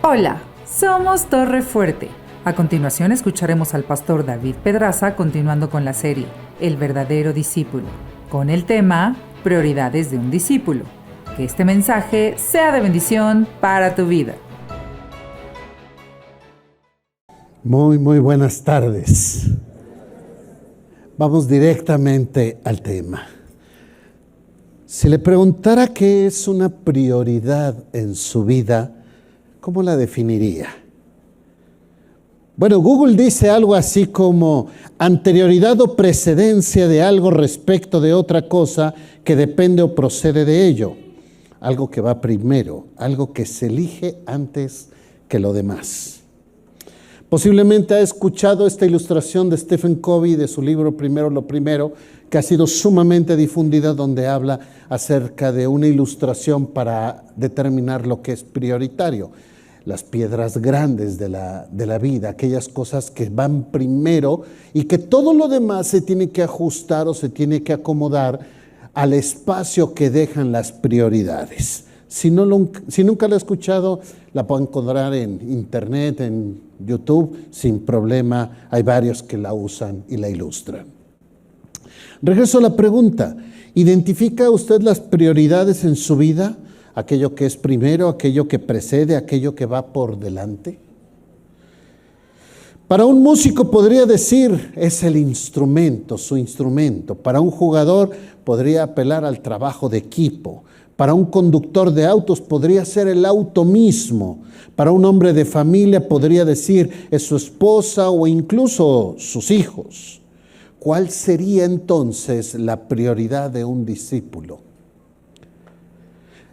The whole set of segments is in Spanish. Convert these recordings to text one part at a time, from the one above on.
Hola, somos Torre Fuerte. A continuación escucharemos al pastor David Pedraza continuando con la serie El verdadero discípulo, con el tema Prioridades de un discípulo. Que este mensaje sea de bendición para tu vida. Muy buenas tardes. Vamos directamente al tema. Si le preguntara qué es una prioridad en su vida, ¿cómo la definiría? Bueno, Google dice algo así como anterioridad o precedencia de algo respecto de otra cosa que depende o procede de ello. Algo que va primero, algo que se elige antes que lo demás. Posiblemente ha escuchado esta ilustración de Stephen Covey de su libro Primero lo Primero, que ha sido sumamente difundida, donde habla acerca de una ilustración para determinar lo que es prioritario. Las piedras grandes de la vida, aquellas cosas que van primero y que todo lo demás se tiene que ajustar o se tiene que acomodar al espacio que dejan las prioridades. Si nunca la ha escuchado, la pueden encontrar en internet, en YouTube, sin problema. Hay varios que la usan y la ilustran. Regreso a la pregunta. ¿Identifica usted las prioridades en su vida? Aquello que es primero, aquello que precede, aquello que va por delante. Para un músico podría decir, es el instrumento, su instrumento. Para un jugador podría apelar al trabajo de equipo. Para un conductor de autos podría ser el auto mismo. Para un hombre de familia podría decir, es su esposa o incluso sus hijos. ¿Cuál sería entonces la prioridad de un discípulo?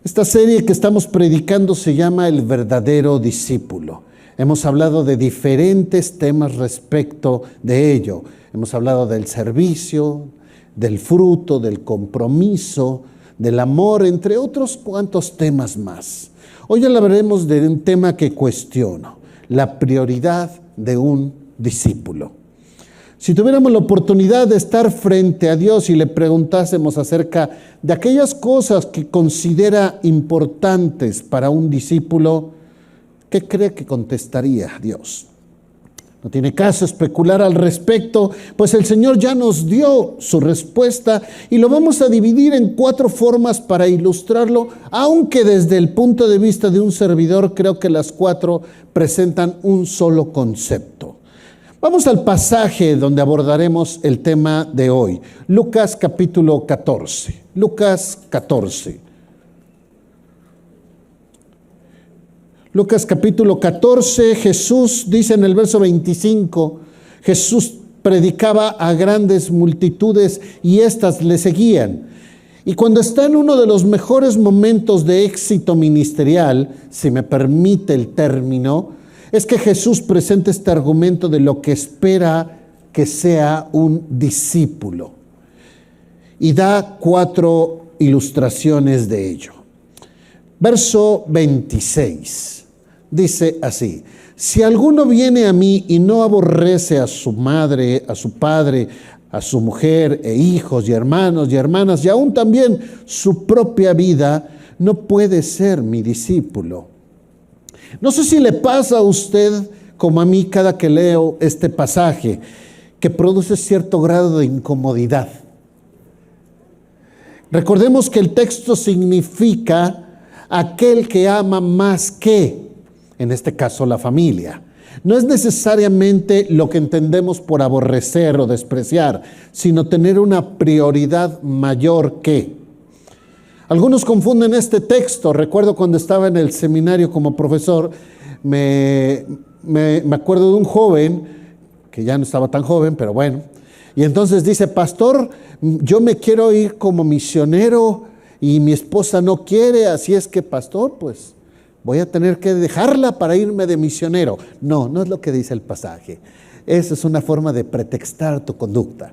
Esta serie que estamos predicando se llama El verdadero discípulo. Hemos hablado de diferentes temas respecto de ello. Hemos hablado del servicio, del fruto, del compromiso, del amor, entre otros cuantos temas más. Hoy hablaremos de un tema que cuestiono, la prioridad de un discípulo. Si tuviéramos la oportunidad de estar frente a Dios y le preguntásemos acerca de aquellas cosas que considera importantes para un discípulo, ¿qué cree que contestaría Dios? No tiene caso especular al respecto, pues el Señor ya nos dio su respuesta y lo vamos a dividir en 4 formas para ilustrarlo, aunque desde el punto de vista de un servidor creo que las 4 presentan un solo concepto. Vamos al pasaje donde abordaremos el tema de hoy, Lucas capítulo 14. Lucas 14. Lucas capítulo 14, Jesús dice en el verso 25, Jesús predicaba a grandes multitudes y éstas le seguían. Y cuando está en uno de los mejores momentos de éxito ministerial, si me permite el término, es que Jesús presenta este argumento de lo que espera que sea un discípulo. Y da 4 ilustraciones de ello. Verso 26. Dice así, si alguno viene a mí y no aborrece a su madre, a su padre, a su mujer e hijos y hermanos y hermanas y aún también su propia vida, no puede ser mi discípulo. No sé si le pasa a usted como a mí cada que leo este pasaje, que produce cierto grado de incomodidad. Recordemos que el texto significa aquel que ama más que, en este caso, la familia. No es necesariamente lo que entendemos por aborrecer o despreciar, sino tener una prioridad mayor que. Algunos confunden este texto. Recuerdo cuando estaba en el seminario como profesor, me acuerdo de un joven, que ya no estaba tan joven, pero bueno, y entonces dice, pastor, yo me quiero ir como misionero y mi esposa no quiere, así es que, pastor, pues voy a tener que dejarla para irme de misionero. No, no es lo que dice el pasaje. Esa es una forma de pretextar tu conducta.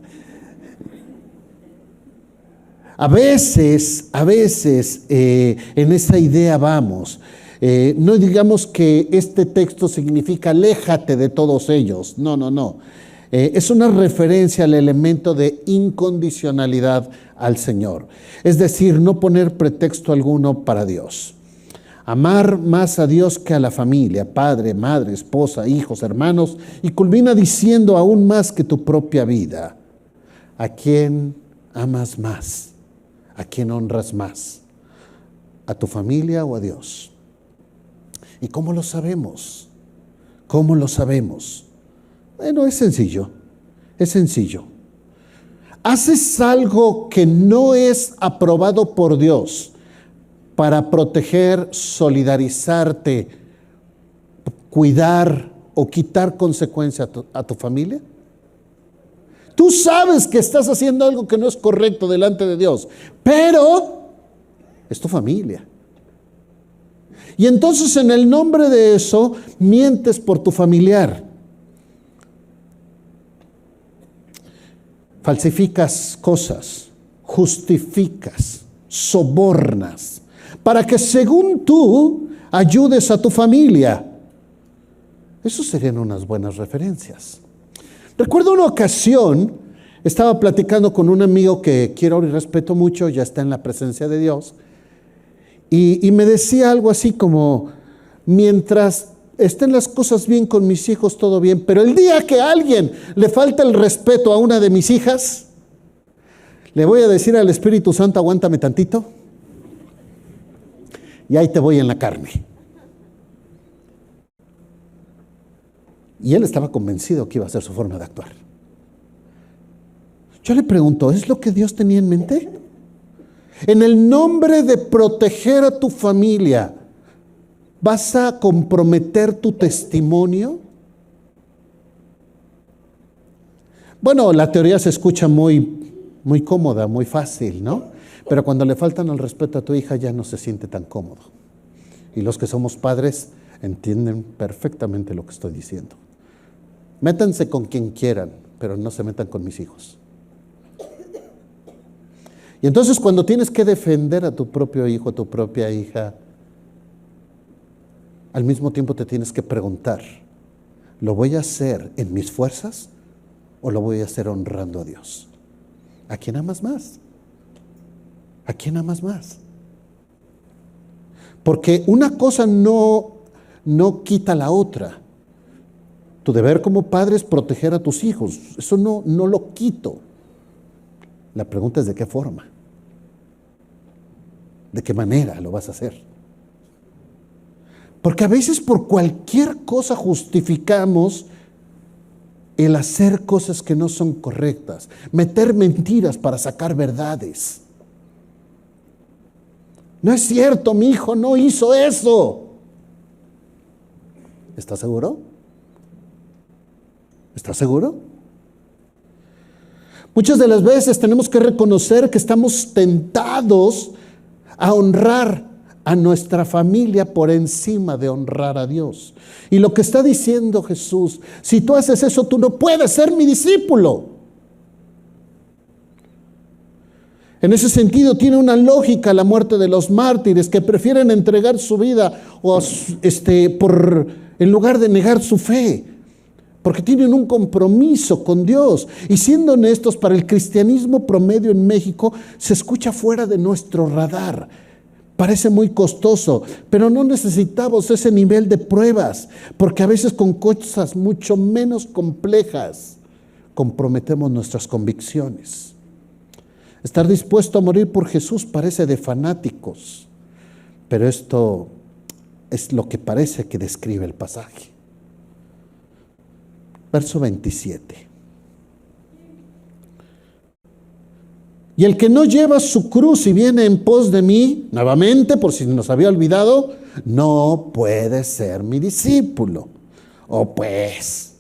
A veces, en esa idea vamos. No digamos que este texto significa aléjate de todos ellos. No. Es una referencia al elemento de incondicionalidad al Señor. Es decir, no poner pretexto alguno para Dios. Amar más a Dios que a la familia, padre, madre, esposa, hijos, hermanos, y culmina diciendo aún más que tu propia vida. ¿A quién amas más? ¿A quién honras más? ¿A tu familia o a Dios? ¿Y cómo lo sabemos? ¿Cómo lo sabemos? Bueno, es sencillo, es sencillo. Haces algo que no es aprobado por Dios para proteger, solidarizarte, cuidar o quitar consecuencia a tu familia. Tú sabes que estás haciendo algo que no es correcto delante de Dios, pero es tu familia. Y entonces en el nombre de eso mientes por tu familiar. Falsificas cosas, justificas, sobornas, para que según tú ayudes a tu familia. Eso serían unas buenas referencias. Recuerdo una ocasión, estaba platicando con un amigo que quiero y respeto mucho, ya está en la presencia de Dios, y me decía algo así como, mientras estén las cosas bien con mis hijos, todo bien, pero el día que a alguien le falta el respeto a una de mis hijas, le voy a decir al Espíritu Santo, aguántame tantito, y ahí te voy en la carne. Y él estaba convencido que iba a ser su forma de actuar. Yo le pregunto, ¿es lo que Dios tenía en mente? En el nombre de proteger a tu familia, ¿vas a comprometer tu testimonio? Bueno, la teoría se escucha muy cómoda, muy fácil, ¿no? Pero cuando le faltan el respeto a tu hija ya no se siente tan cómodo. Y los que somos padres entienden perfectamente lo que estoy diciendo. Métanse con quien quieran, pero no se metan con mis hijos. Y entonces cuando tienes que defender a tu propio hijo, a tu propia hija, al mismo tiempo te tienes que preguntar, ¿lo voy a hacer en mis fuerzas o lo voy a hacer honrando a Dios? ¿A quién amas más? ¿A quién amas más? Porque una cosa no quita la otra. Tu deber como padre es proteger a tus hijos. Eso no lo quito. La pregunta es de qué forma. ¿De qué manera lo vas a hacer? Porque a veces por cualquier cosa justificamos el hacer cosas que no son correctas, meter mentiras para sacar verdades. No es cierto, mi hijo no hizo eso. ¿Estás seguro? ¿Estás seguro? Muchas de las veces tenemos que reconocer que estamos tentados a honrar a nuestra familia por encima de honrar a Dios. Y lo que está diciendo Jesús, si tú haces eso, tú no puedes ser mi discípulo. En ese sentido tiene una lógica la muerte de los mártires que prefieren entregar su vida en lugar de negar su fe, porque tienen un compromiso con Dios. Y siendo honestos, para el cristianismo promedio en México se escucha fuera de nuestro radar. Parece muy costoso, pero no necesitamos ese nivel de pruebas, porque a veces con cosas mucho menos complejas comprometemos nuestras convicciones. Estar dispuesto a morir por Jesús parece de fanáticos, pero esto es lo que parece que describe el pasaje. Verso 27. Y el que no lleva su cruz y viene en pos de mí, nuevamente, por si nos había olvidado, no puede ser mi discípulo. Pues.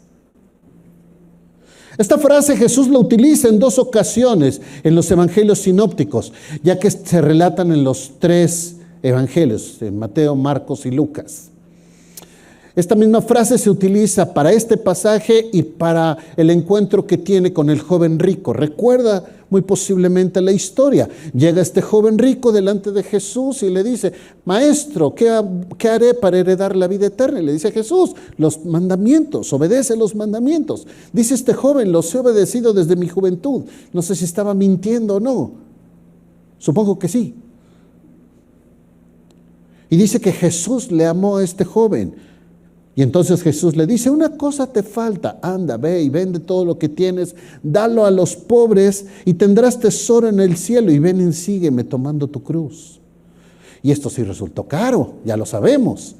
Esta frase Jesús la utiliza en 2 ocasiones en los evangelios sinópticos, ya que se relatan en los 3 evangelios, en Mateo, Marcos y Lucas. Esta misma frase se utiliza para este pasaje y para el encuentro que tiene con el joven rico. Recuerda muy posiblemente la historia. Llega este joven rico delante de Jesús y le dice, maestro, ¿qué haré para heredar la vida eterna? Y le dice Jesús, los mandamientos, obedece los mandamientos. Dice este joven, los he obedecido desde mi juventud. No sé si estaba mintiendo o no. Supongo que sí. Y dice que Jesús le amó a este joven. Y entonces Jesús le dice, una cosa te falta, anda, ve y vende todo lo que tienes, dalo a los pobres y tendrás tesoro en el cielo, y ven y sígueme tomando tu cruz. Y esto sí resultó caro, ya lo sabemos,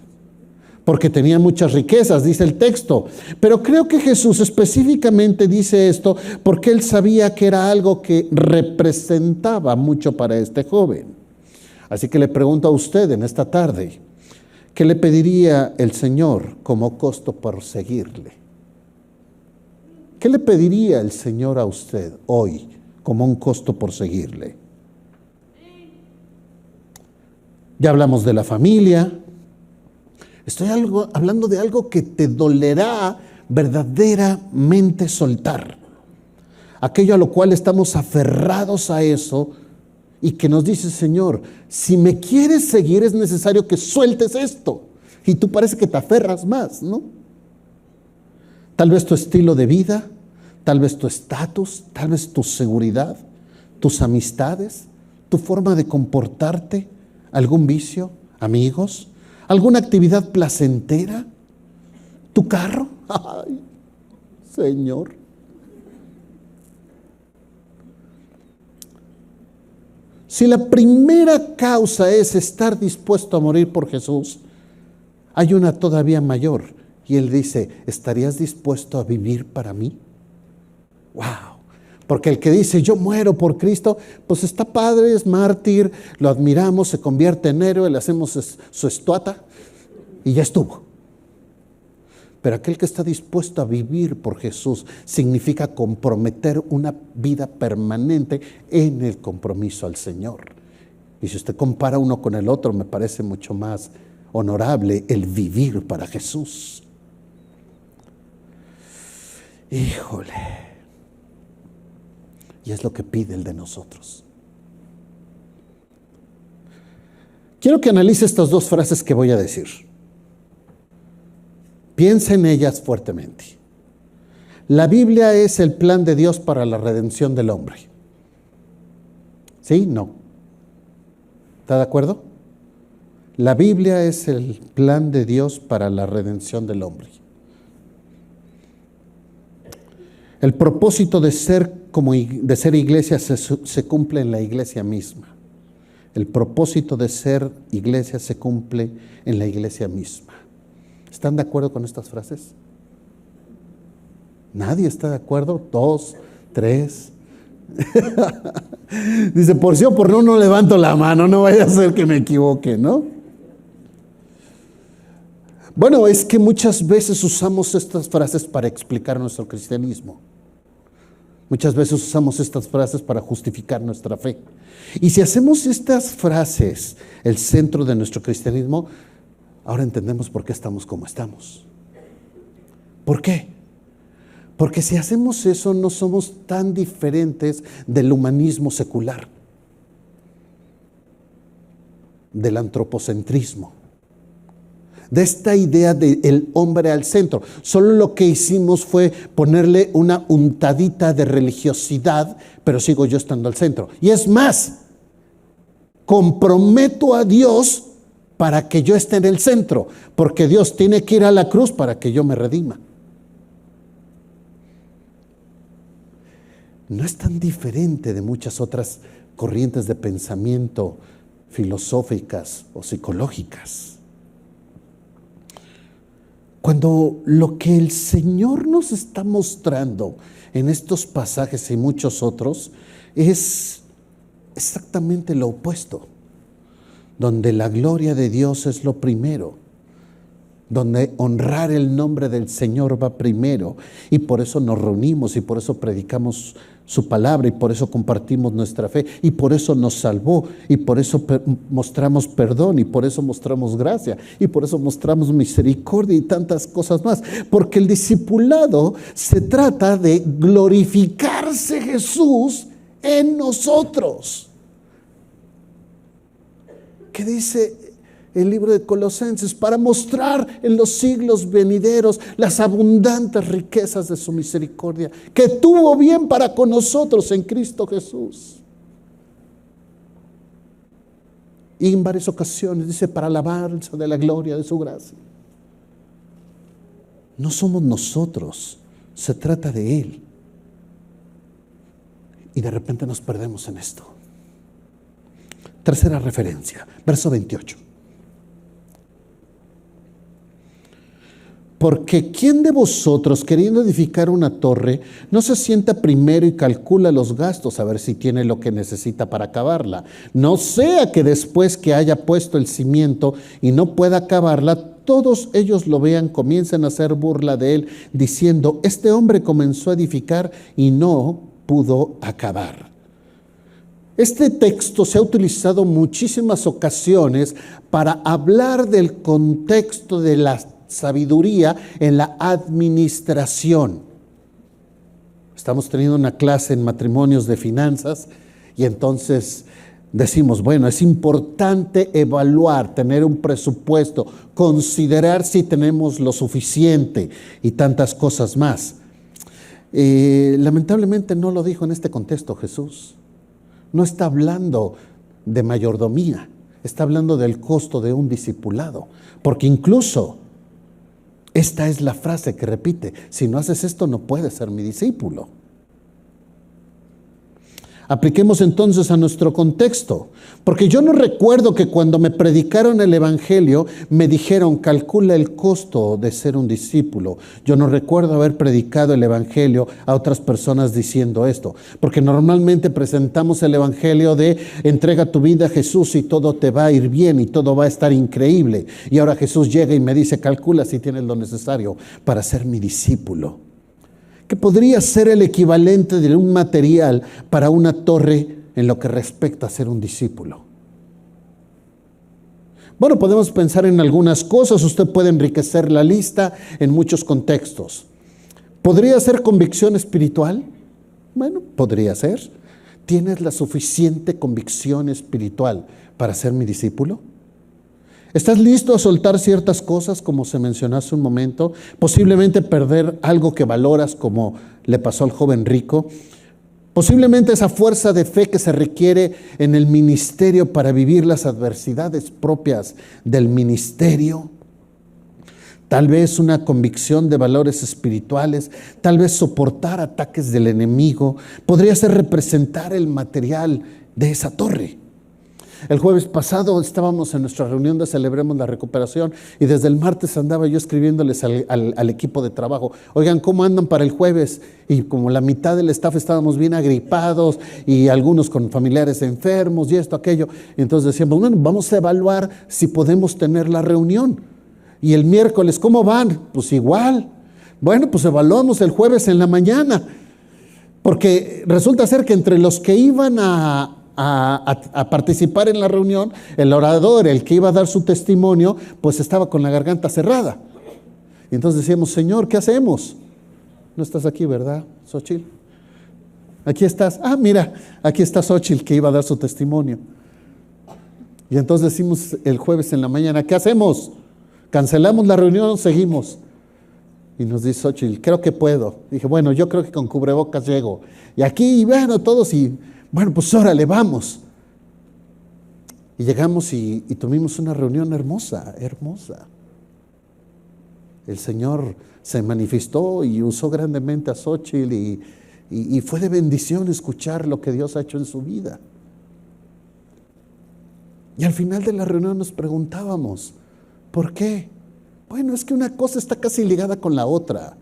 porque tenía muchas riquezas, dice el texto. Pero creo que Jesús específicamente dice esto porque él sabía que era algo que representaba mucho para este joven. Así que le pregunto a usted en esta tarde, ¿qué le pediría el Señor como costo por seguirle? ¿Qué le pediría el Señor a usted hoy como un costo por seguirle? Ya hablamos de la familia. Estoy hablando de algo que te dolerá verdaderamente soltar. Aquello a lo cual estamos aferrados a eso y que nos dice, Señor, si me quieres seguir es necesario que sueltes esto. Y tú parece que te aferras más, ¿no? Tal vez tu estilo de vida, tal vez tu estatus, tal vez tu seguridad, tus amistades, tu forma de comportarte, algún vicio, amigos, alguna actividad placentera, tu carro. Ay, Señor. Si la primera causa es estar dispuesto a morir por Jesús, hay una todavía mayor. Y él dice, ¿estarías dispuesto a vivir para mí? ¡Wow! Porque el que dice, yo muero por Cristo, pues está padre, es mártir, lo admiramos, se convierte en héroe, le hacemos su estatua y ya estuvo. Pero aquel que está dispuesto a vivir por Jesús significa comprometer una vida permanente en el compromiso al Señor. Y si usted compara uno con el otro, me parece mucho más honorable el vivir para Jesús. Híjole. Y es lo que pide el de nosotros. Quiero que analice estas dos frases que voy a decir. Piensa en ellas fuertemente. La Biblia es el plan de Dios para la redención del hombre. ¿Sí? No. ¿Está de acuerdo? La Biblia es el plan de Dios para la redención del hombre. El propósito de ser iglesia se cumple en la iglesia misma. El propósito de ser iglesia se cumple en la iglesia misma. ¿Están de acuerdo con estas frases? ¿Nadie está de acuerdo? 2, 3. Dice, por sí o por no levanto la mano, no vaya a ser que me equivoque, ¿no? Bueno, es que muchas veces usamos estas frases para explicar nuestro cristianismo. Muchas veces usamos estas frases para justificar nuestra fe. Y si hacemos estas frases el centro de nuestro cristianismo, ahora entendemos por qué estamos como estamos. ¿Por qué? Porque si hacemos eso no somos tan diferentes del humanismo secular, del antropocentrismo, de esta idea del hombre al centro. Solo lo que hicimos fue ponerle una untadita de religiosidad, pero sigo yo estando al centro. Y es más, comprometo a Dios para que yo esté en el centro, porque Dios tiene que ir a la cruz para que yo me redima. No es tan diferente de muchas otras corrientes de pensamiento filosóficas o psicológicas. Cuando lo que el Señor nos está mostrando en estos pasajes y muchos otros es exactamente lo opuesto, donde la gloria de Dios es lo primero, donde honrar el nombre del Señor va primero, y por eso nos reunimos y por eso predicamos su palabra y por eso compartimos nuestra fe y por eso nos salvó y por eso mostramos perdón y por eso mostramos gracia y por eso mostramos misericordia y tantas cosas más, porque el discipulado se trata de glorificarse Jesús en nosotros. ¿Qué dice el libro de Colosenses? Para mostrar en los siglos venideros las abundantes riquezas de su misericordia, que tuvo bien para con nosotros en Cristo Jesús. Y en varias ocasiones dice, para alabanza de la gloria de su gracia. No somos nosotros, se trata de Él. Y de repente nos perdemos en esto. Tercera referencia, verso 28. Porque ¿quién de vosotros, queriendo edificar una torre, no se sienta primero y calcula los gastos a ver si tiene lo que necesita para acabarla? No sea que después que haya puesto el cimiento y no pueda acabarla, todos ellos lo vean, comiencen a hacer burla de él, diciendo, este hombre comenzó a edificar y no pudo acabar. Este texto se ha utilizado muchísimas ocasiones para hablar del contexto de la sabiduría en la administración. Estamos teniendo una clase en matrimonios de finanzas y entonces decimos, bueno, es importante evaluar, tener un presupuesto, considerar si tenemos lo suficiente y tantas cosas más. Lamentablemente no lo dijo en este contexto Jesús. No está hablando de mayordomía, está hablando del costo de un discipulado, porque incluso esta es la frase que repite, si no haces esto no puedes ser mi discípulo. Apliquemos entonces a nuestro contexto, porque yo no recuerdo que cuando me predicaron el evangelio me dijeron, calcula el costo de ser un discípulo. Yo no recuerdo haber predicado el evangelio a otras personas diciendo esto, porque normalmente presentamos el evangelio de entrega tu vida a Jesús y todo te va a ir bien y todo va a estar increíble. Y ahora Jesús llega y me dice, calcula si tienes lo necesario para ser mi discípulo. Que podría ser el equivalente de un material para una torre en lo que respecta a ser un discípulo. Bueno, podemos pensar en algunas cosas, usted puede enriquecer la lista en muchos contextos. ¿Podría ser convicción espiritual? Bueno, podría ser. ¿Tienes la suficiente convicción espiritual para ser mi discípulo? ¿Estás listo a soltar ciertas cosas, como se mencionó hace un momento? Posiblemente perder algo que valoras, como le pasó al joven rico. Posiblemente esa fuerza de fe que se requiere en el ministerio para vivir las adversidades propias del ministerio. Tal vez una convicción de valores espirituales, tal vez soportar ataques del enemigo. Podría ser representar el material de esa torre. El jueves pasado estábamos en nuestra reunión de Celebremos la Recuperación y desde el martes andaba yo escribiéndoles al equipo de trabajo, oigan, ¿cómo andan para el jueves? Y como la mitad del staff estábamos bien agripados y algunos con familiares enfermos y esto, aquello. Y entonces decíamos, bueno, vamos a evaluar si podemos tener la reunión. Y el miércoles, ¿cómo van? Pues igual. Bueno, pues evaluamos el jueves en la mañana. Porque resulta ser que entre los que iban a participar en la reunión, el orador, el que iba a dar su testimonio, pues estaba con la garganta cerrada. Y entonces decíamos, Señor, ¿qué hacemos? No estás aquí, ¿verdad, Xochitl? Aquí estás. Ah, mira, aquí está Xochitl, que iba a dar su testimonio. Y entonces decimos el jueves en la mañana, ¿qué hacemos? ¿Cancelamos la reunión o seguimos? Y nos dice Xochitl, creo que puedo. Dije, bueno, yo creo que con cubrebocas llego. Y aquí, bueno, todos y... Bueno, pues órale, vamos. Y llegamos y tuvimos una reunión hermosa, hermosa. El Señor se manifestó y usó grandemente a Xochitl y fue de bendición escuchar lo que Dios ha hecho en su vida. Y al final de la reunión nos preguntábamos, ¿por qué? Bueno, es que una cosa está casi ligada con la otra.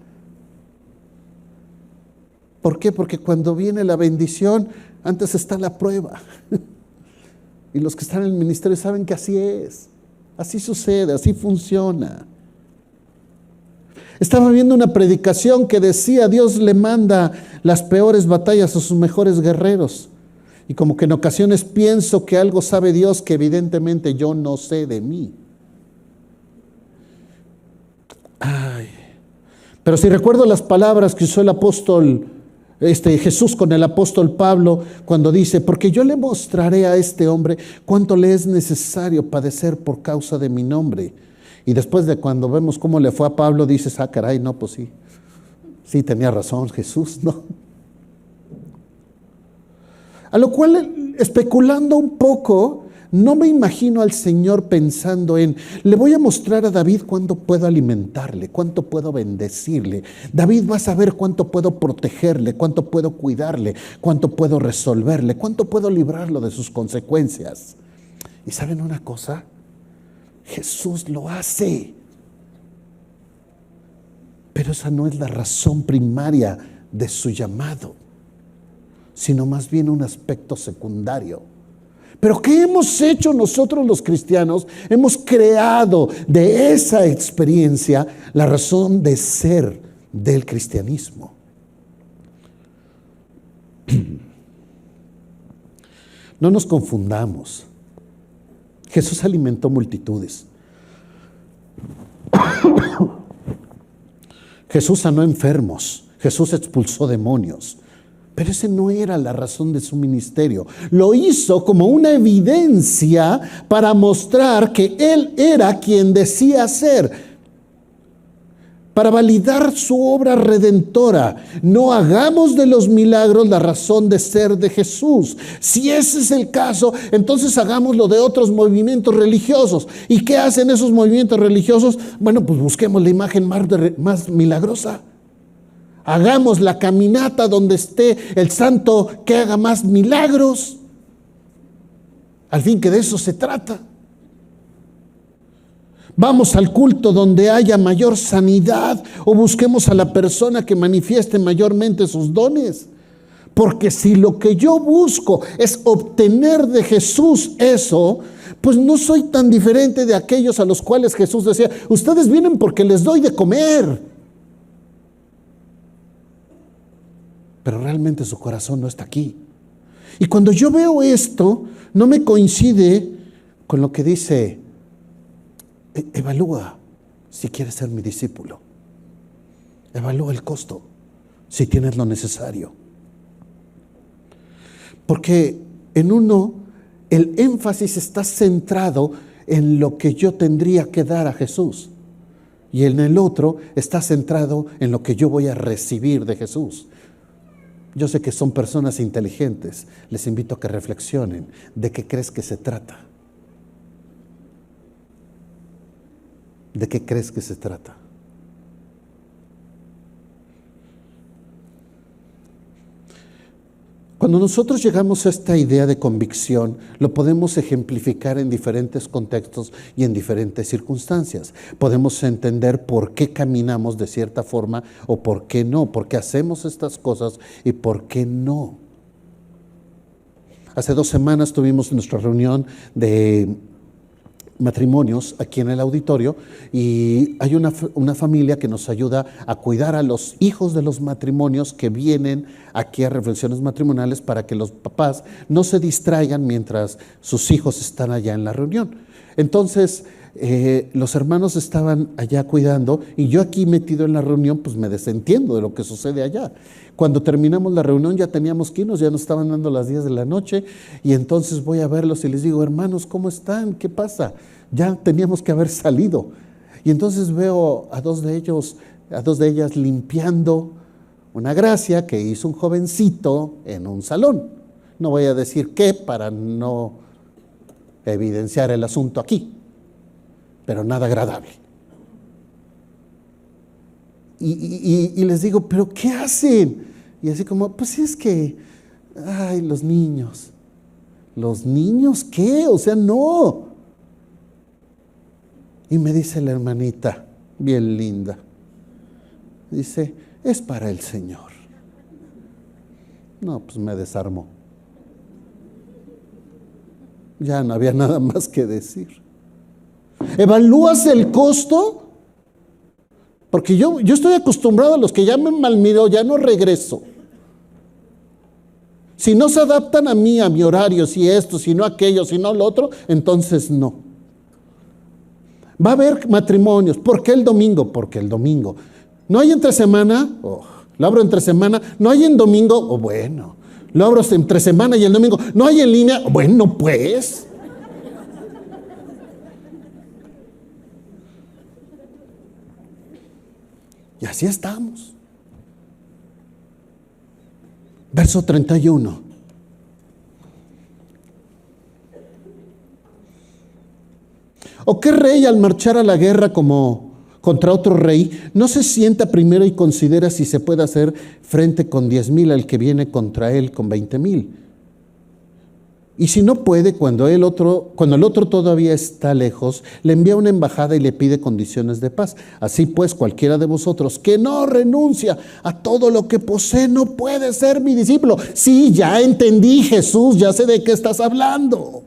¿Por qué? Porque cuando viene la bendición, antes está la prueba. Y los que están en el ministerio saben que así es. Así sucede, así funciona. Estaba viendo una predicación que decía, Dios le manda las peores batallas a sus mejores guerreros. Y como que en ocasiones pienso que algo sabe Dios que evidentemente yo no sé de mí. Ay. Pero si recuerdo las palabras que usó el apóstol Jesús con el apóstol Pablo cuando dice, porque yo le mostraré a este hombre cuánto le es necesario padecer por causa de mi nombre. Y después de cuando vemos cómo le fue a Pablo, dices, ah, caray, no, pues sí tenía razón Jesús, ¿no? A lo cual, especulando un poco, No me imagino al Señor pensando en, le voy a mostrar a David cuánto puedo alimentarle, cuánto puedo bendecirle. David va a saber cuánto puedo protegerle, cuánto puedo cuidarle, cuánto puedo resolverle, cuánto puedo librarlo de sus consecuencias. ¿Y saben una cosa? Jesús lo hace. Pero esa no es la razón primaria de su llamado, sino más bien un aspecto secundario. Pero ¿qué hemos hecho nosotros los cristianos? Hemos creado de esa experiencia la razón de ser del cristianismo. No nos confundamos. Jesús alimentó multitudes. Jesús sanó enfermos. Jesús expulsó demonios. Pero esa no era la razón de su ministerio. Lo hizo como una evidencia para mostrar que Él era quien decía ser, para validar su obra redentora. No hagamos de los milagros la razón de ser de Jesús. Si ese es el caso, entonces hagámoslo de otros movimientos religiosos. ¿Y qué hacen esos movimientos religiosos? Bueno, pues busquemos la imagen más milagrosa. Hagamos la caminata donde esté el santo que haga más milagros. Al fin que de eso se trata. Vamos al culto donde haya mayor sanidad o busquemos a la persona que manifieste mayormente sus dones. Porque si lo que yo busco es obtener de Jesús eso, pues no soy tan diferente de aquellos a los cuales Jesús decía, ustedes vienen porque les doy de comer. Pero realmente su corazón no está aquí. Y cuando yo veo esto, no me coincide con lo que dice, evalúa si quieres ser mi discípulo. Evalúa el costo, si tienes lo necesario. Porque en uno, el énfasis está centrado en lo que yo tendría que dar a Jesús. Y en el otro está centrado en lo que yo voy a recibir de Jesús. Yo sé que son personas inteligentes. Les invito a que reflexionen. ¿De qué crees que se trata? ¿De qué crees que se trata? Cuando nosotros llegamos a esta idea de convicción, lo podemos ejemplificar en diferentes contextos y en diferentes circunstancias. Podemos entender por qué caminamos de cierta forma o por qué no, por qué hacemos estas cosas y por qué no. Hace 2 semanas tuvimos nuestra reunión de matrimonios aquí en el auditorio y hay una familia que nos ayuda a cuidar a los hijos de los matrimonios que vienen aquí a reflexiones matrimoniales para que los papás no se distraigan mientras sus hijos están allá en la reunión. Entonces los hermanos estaban allá cuidando y yo aquí metido en la reunión pues me desentiendo de lo que sucede allá. Cuando terminamos la reunión ya teníamos que irnos, ya nos estaban dando las 10 de la noche y entonces voy a verlos y les digo, hermanos, ¿cómo están? ¿Qué pasa? Ya teníamos que haber salido. Y entonces veo a dos de ellas limpiando una gracia que hizo un jovencito en un salón. No voy a decir qué para no evidenciar el asunto aquí, pero nada agradable. Y les digo, ¿pero qué hacen? Y así como, pues es que, ay, los niños. ¿Los niños qué? O sea, no. Y me dice la hermanita, bien linda, dice, es para el Señor. No, pues me desarmó. Ya no había nada más que decir. ¿Evalúas el costo? Porque yo estoy acostumbrado a los que ya me malmiro, ya no regreso. Si no se adaptan a mí, a mi horario, si esto, si no aquello, si no lo otro, entonces no. Va a haber matrimonios. ¿Por qué el domingo? Porque el domingo. ¿No hay entre semana? Oh, lo abro entre semana. ¿No hay en domingo? Oh, bueno. Lo abro entre semana y el domingo. ¿No hay en línea? Bueno, pues. Y así estamos. Verso 31. ¿O qué rey al marchar a la guerra como contra otro rey no se sienta primero y considera si se puede hacer frente con 10,000 al que viene contra él con 20,000? Y si no puede, cuando el otro todavía está lejos, le envía una embajada y le pide condiciones de paz. Así pues, cualquiera de vosotros que no renuncia a todo lo que posee no puede ser mi discípulo. Sí, ya entendí, Jesús, ya sé de qué estás hablando.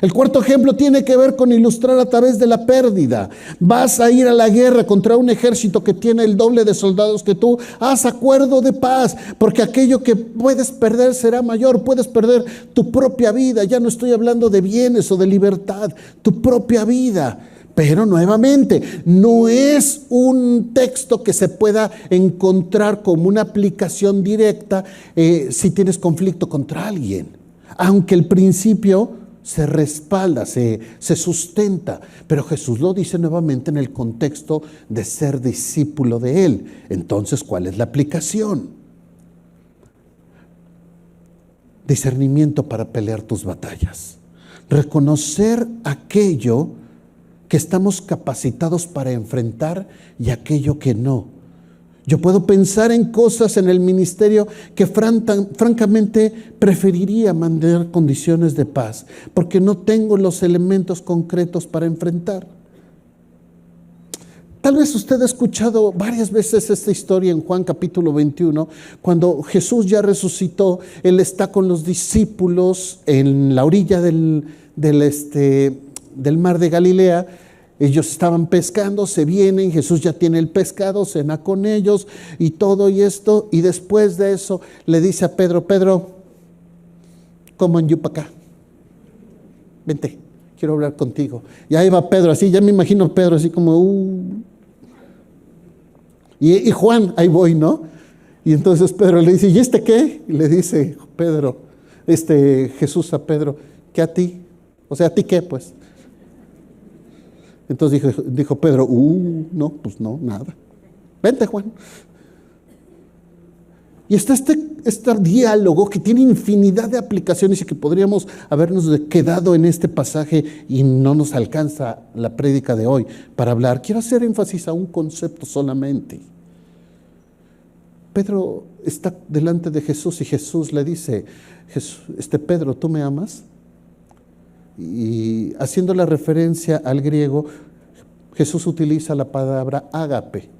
El cuarto ejemplo tiene que ver con ilustrar a través de la pérdida. Vas a ir a la guerra contra un ejército que tiene el doble de soldados que tú. Haz acuerdo de paz, porque aquello que puedes perder será mayor. Puedes perder tu propia vida. Ya no estoy hablando de bienes o de libertad, tu propia vida. Pero nuevamente, no es un texto que se pueda encontrar como una aplicación directa si tienes conflicto contra alguien. Aunque el principio se respalda, se sustenta, pero Jesús lo dice nuevamente en el contexto de ser discípulo de Él. Entonces, ¿cuál es la aplicación? Discernimiento para pelear tus batallas. Reconocer aquello que estamos capacitados para enfrentar y aquello que no. Yo puedo pensar en cosas en el ministerio que francamente preferiría mandar condiciones de paz, porque no tengo los elementos concretos para enfrentar. Tal vez usted ha escuchado varias veces esta historia en Juan capítulo 21, cuando Jesús ya resucitó. Él está con los discípulos en la orilla del mar de Galilea. Ellos estaban pescando, se vienen, Jesús ya tiene el pescado, cena con ellos y todo y esto. Y después de eso le dice a Pedro: Pedro, como en Yupacá, vente, quiero hablar contigo. Y ahí va Pedro, así, ya me imagino a Pedro así como, Y Juan, ahí voy, ¿no? Y entonces Pedro le dice: ¿y este qué? Y le dice Jesús a Pedro: ¿qué a ti? O sea, ¿a ti qué, pues? Entonces dijo Pedro: no, pues no, nada. Vente, Juan. Y está este diálogo que tiene infinidad de aplicaciones y que podríamos habernos quedado en este pasaje y no nos alcanza la prédica de hoy para hablar. Quiero hacer énfasis a un concepto solamente. Pedro está delante de Jesús y Jesús le dice: Pedro, ¿tú me amas? Y haciendo la referencia al griego, Jesús utiliza la palabra ágape.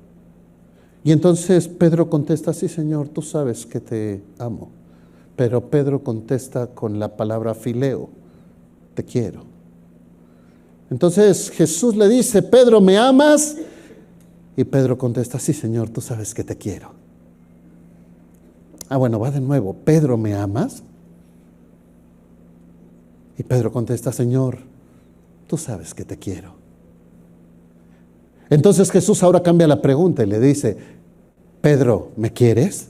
Y entonces Pedro contesta: sí, Señor, tú sabes que te amo. Pero Pedro contesta con la palabra fileo: te quiero. Entonces Jesús le dice: Pedro, ¿me amas? Y Pedro contesta: sí, Señor, tú sabes que te quiero. Bueno, va de nuevo: Pedro, ¿me amas? Y Pedro contesta: Señor, tú sabes que te quiero. Entonces Jesús ahora cambia la pregunta y le dice: Pedro, ¿me quieres?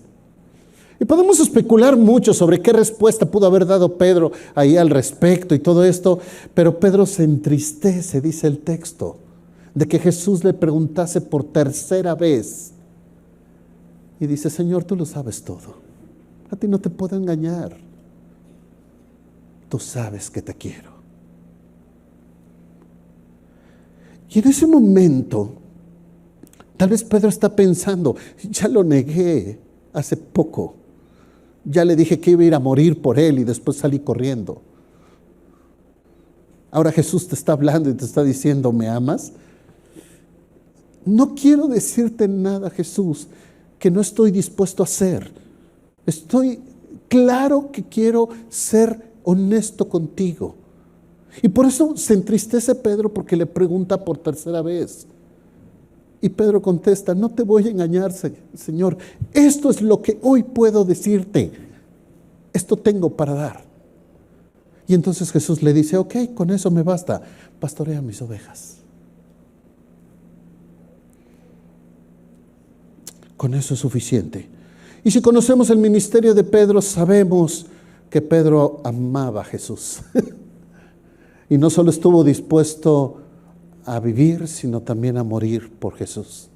Y podemos especular mucho sobre qué respuesta pudo haber dado Pedro ahí al respecto y todo esto, pero Pedro se entristece, dice el texto, de que Jesús le preguntase por tercera vez. Y dice: Señor, tú lo sabes todo. A ti no te puedo engañar. Tú sabes que te quiero. Y en ese momento, tal vez Pedro está pensando: ya lo negué hace poco. Ya le dije que iba a ir a morir por él y después salí corriendo. Ahora Jesús te está hablando y te está diciendo: ¿me amas? No quiero decirte nada, Jesús, que no estoy dispuesto a hacer. Estoy claro que quiero ser honesto contigo. Y por eso se entristece Pedro, porque le pregunta por tercera vez. Y Pedro contesta: no te voy a engañar, Señor. Esto es lo que hoy puedo decirte. Esto tengo para dar. Y entonces Jesús le dice: ok, con eso me basta. Pastorea mis ovejas. Con eso es suficiente. Y si conocemos el ministerio de Pedro, sabemos que Pedro amaba a Jesús. Y no solo estuvo dispuesto a vivir, sino también a morir por Jesús.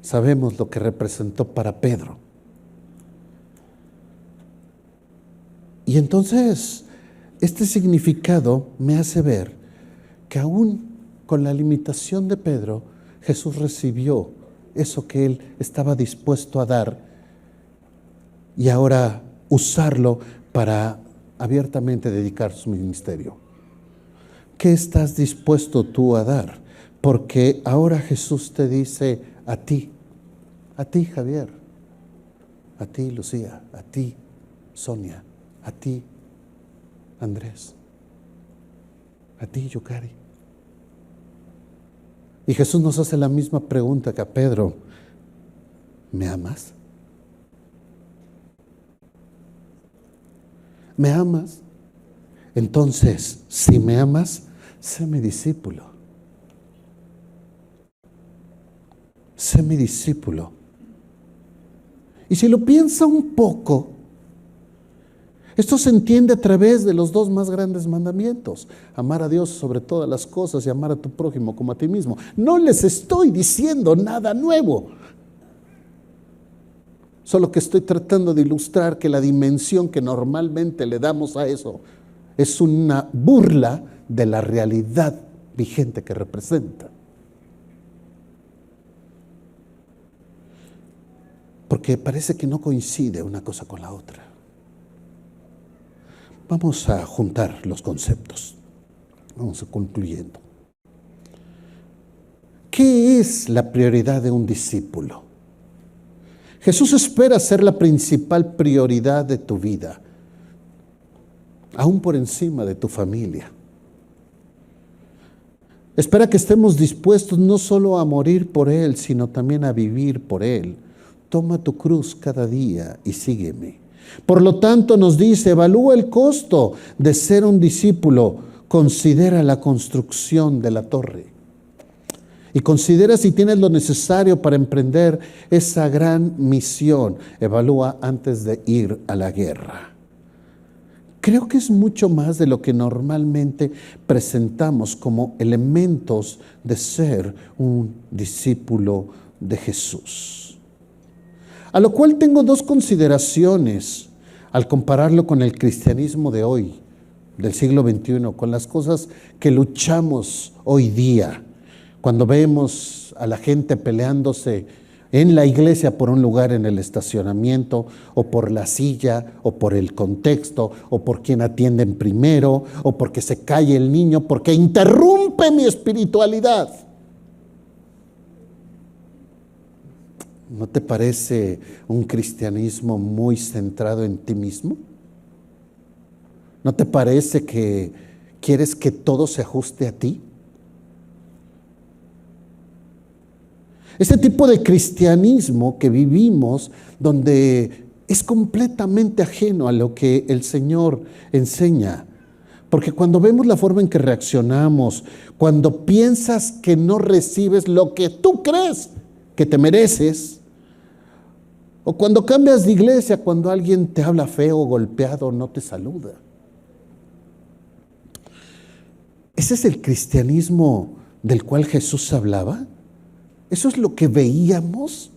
Sabemos lo que representó para Pedro. Y entonces Este significado me hace ver que aún con la limitación de Pedro, Jesús recibió eso que él estaba dispuesto a dar y ahora usarlo para abiertamente dedicar su ministerio. ¿Qué estás dispuesto tú a dar? Porque ahora Jesús te dice a ti Javier, a ti Lucía, a ti Sonia, a ti Andrés, a ti Yukari. Y Jesús nos hace la misma pregunta que a Pedro: ¿me amas? ¿Me amas? Entonces, si me amas, sé mi discípulo. Sé mi discípulo. Y si lo piensa un poco, esto se entiende a través de los dos más grandes mandamientos: amar a Dios sobre todas las cosas y amar a tu prójimo como a ti mismo. No les estoy diciendo nada nuevo, solo que estoy tratando de ilustrar que la dimensión que normalmente le damos a eso es una burla de la realidad vigente que representa. Porque parece que no coincide una cosa con la otra. Vamos a juntar los conceptos. Vamos a concluyendo. ¿Qué es la prioridad de un discípulo? Jesús espera ser la principal prioridad de tu vida, aún por encima de tu familia. Espera que estemos dispuestos no solo a morir por Él, sino también a vivir por Él. Toma tu cruz cada día y sígueme. Por lo tanto, nos dice: evalúa el costo de ser un discípulo, considera la construcción de la torre y considera si tienes lo necesario para emprender esa gran misión. Evalúa antes de ir a la guerra. Creo que es mucho más de lo que normalmente presentamos como elementos de ser un discípulo de Jesús. A lo cual tengo dos consideraciones al compararlo con el cristianismo de hoy, del siglo XXI, con las cosas que luchamos hoy día. Cuando vemos a la gente peleándose en la iglesia por un lugar en el estacionamiento, o por la silla, o por el contexto, o por quien atienden primero, o porque se calle el niño, porque interrumpe mi espiritualidad. ¿No te parece un cristianismo muy centrado en ti mismo? ¿No te parece que quieres que todo se ajuste a ti? Ese tipo de cristianismo que vivimos, donde es completamente ajeno a lo que el Señor enseña. Porque cuando vemos la forma en que reaccionamos, cuando piensas que no recibes lo que tú crees que te mereces, o cuando cambias de iglesia, cuando alguien te habla feo, golpeado, no te saluda. ¿Ese es el cristianismo del cual Jesús hablaba? ¿Eso es lo que veíamos?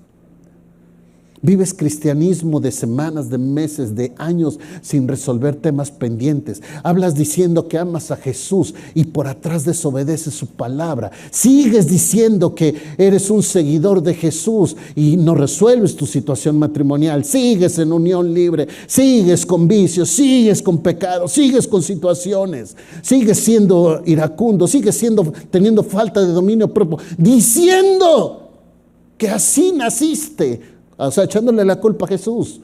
Vives cristianismo de semanas, de meses, de años sin resolver temas pendientes. Hablas diciendo que amas a Jesús y por atrás desobedeces su palabra. Sigues diciendo que eres un seguidor de Jesús y no resuelves tu situación matrimonial. Sigues en unión libre, sigues con vicios, sigues con pecados, sigues con situaciones. Sigues siendo iracundo, sigues teniendo falta de dominio propio, diciendo que así naciste. O sea, echándole la culpa a Jesús.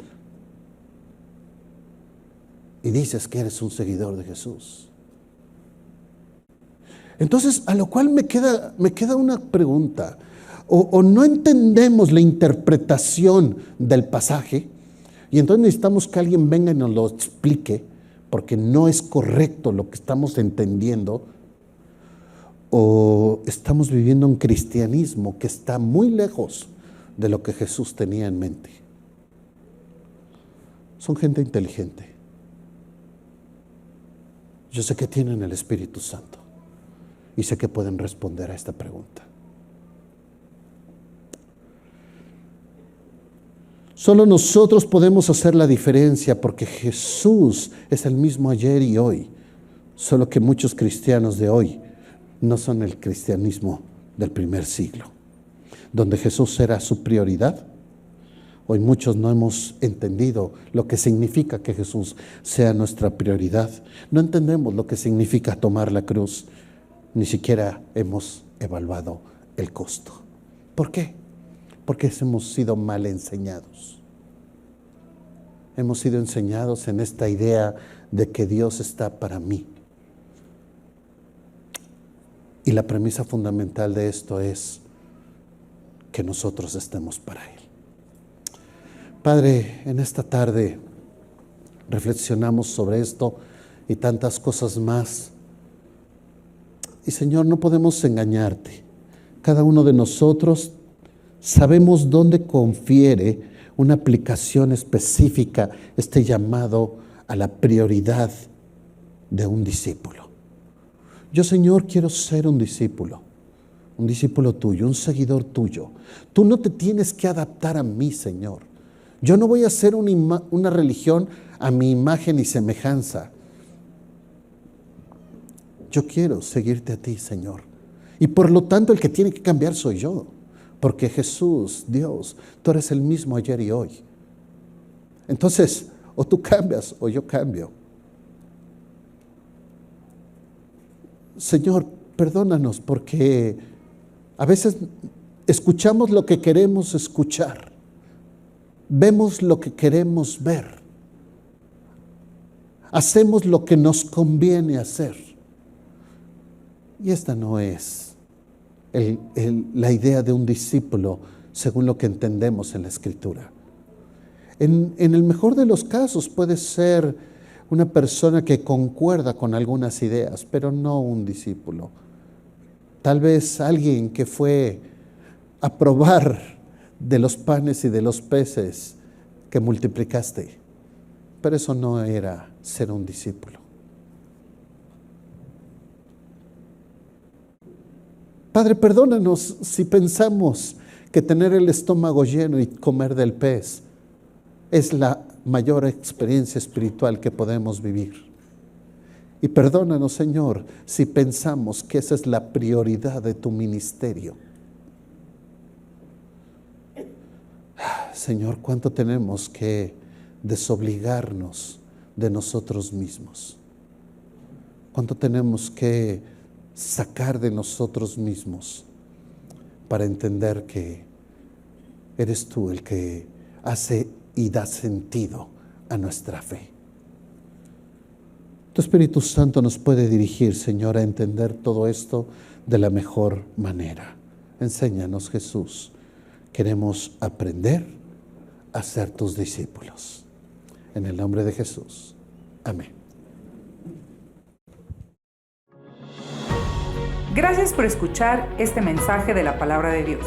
Y dices que eres un seguidor de Jesús. Entonces, a lo cual me queda una pregunta. O no entendemos la interpretación del pasaje, y entonces necesitamos que alguien venga y nos lo explique, porque no es correcto lo que estamos entendiendo, o estamos viviendo un cristianismo que está muy lejos de lo que Jesús tenía en mente. Son gente inteligente. Yo sé que tienen el Espíritu Santo y sé que pueden responder a esta pregunta. Solo nosotros podemos hacer la diferencia, porque Jesús es el mismo ayer y hoy, Solo que muchos cristianos de hoy no son el cristianismo del primer siglo, donde Jesús era su prioridad. Hoy muchos no hemos entendido lo que significa que Jesús sea nuestra prioridad. No entendemos lo que significa tomar la cruz. Ni siquiera hemos evaluado el costo. ¿Por qué? Porque hemos sido mal enseñados. Hemos sido enseñados en esta idea de que Dios está para mí. Y la premisa fundamental de esto es que nosotros estemos para Él. Padre, en esta tarde reflexionamos sobre esto y tantas cosas más. Y Señor, no podemos engañarte. Cada uno de nosotros sabemos dónde confiere una aplicación específica este llamado a la prioridad de un discípulo. Yo, Señor, quiero ser un discípulo tuyo, un seguidor tuyo. Tú no te tienes que adaptar a mí, Señor. Yo no voy a hacer una religión a mi imagen y semejanza. Yo quiero seguirte a ti, Señor. Y por lo tanto el que tiene que cambiar soy yo. Porque Jesús, Dios, tú eres el mismo ayer y hoy. Entonces, o tú cambias o yo cambio. Señor, perdónanos porque a veces escuchamos lo que queremos escuchar. Vemos lo que queremos ver. Hacemos lo que nos conviene hacer. Y esta no es la idea de un discípulo según lo que entendemos en la Escritura. En el mejor de los casos puede ser una persona que concuerda con algunas ideas, pero no un discípulo. Tal vez alguien que fue a probar de los panes y de los peces que multiplicaste, pero eso no era ser un discípulo. Padre, perdónanos si pensamos que tener el estómago lleno y comer del pez es la mayor experiencia espiritual que podemos vivir. Y perdónanos, Señor, si pensamos que esa es la prioridad de tu ministerio. Señor, ¿cuánto tenemos que desobligarnos de nosotros mismos? ¿Cuánto tenemos que sacar de nosotros mismos para entender que eres tú el que hace y da sentido a nuestra fe? Tu Espíritu Santo nos puede dirigir, Señor, a entender todo esto de la mejor manera. Enséñanos, Jesús. Queremos aprender a ser tus discípulos. En el nombre de Jesús. Amén. Gracias por escuchar este mensaje de la Palabra de Dios.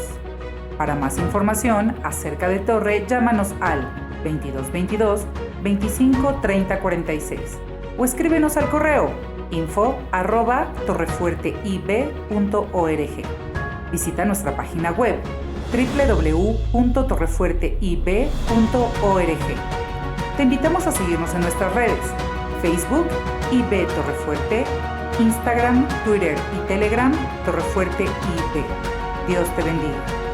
Para más información acerca de Torre, llámanos al 2222-253046 o escríbenos al correo info@torrefuerteib.org. Visita nuestra página web www.torrefuerteib.org. Te invitamos a seguirnos en nuestras redes: Facebook, IB Torrefuerte, Instagram, Twitter y Telegram, Torrefuerte IB. Dios te bendiga.